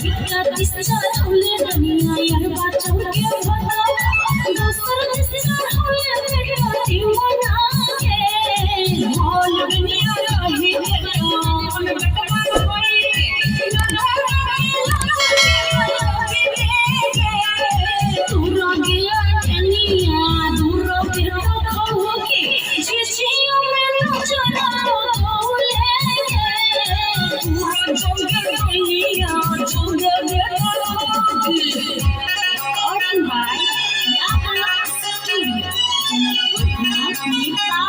इतना दिसदार होले दुनिया यार बातों के बता दोस्तर दिसदार होले बेटा दीवाना के भोल दुनिया रही मन बेटा कोई तू रोगिया दुनिया दूर फिर खोगी झिझिया में नचना बोले तू जोगे दुनिया जोगे बेटा खोगी और भाई याद स्टूडियो भैया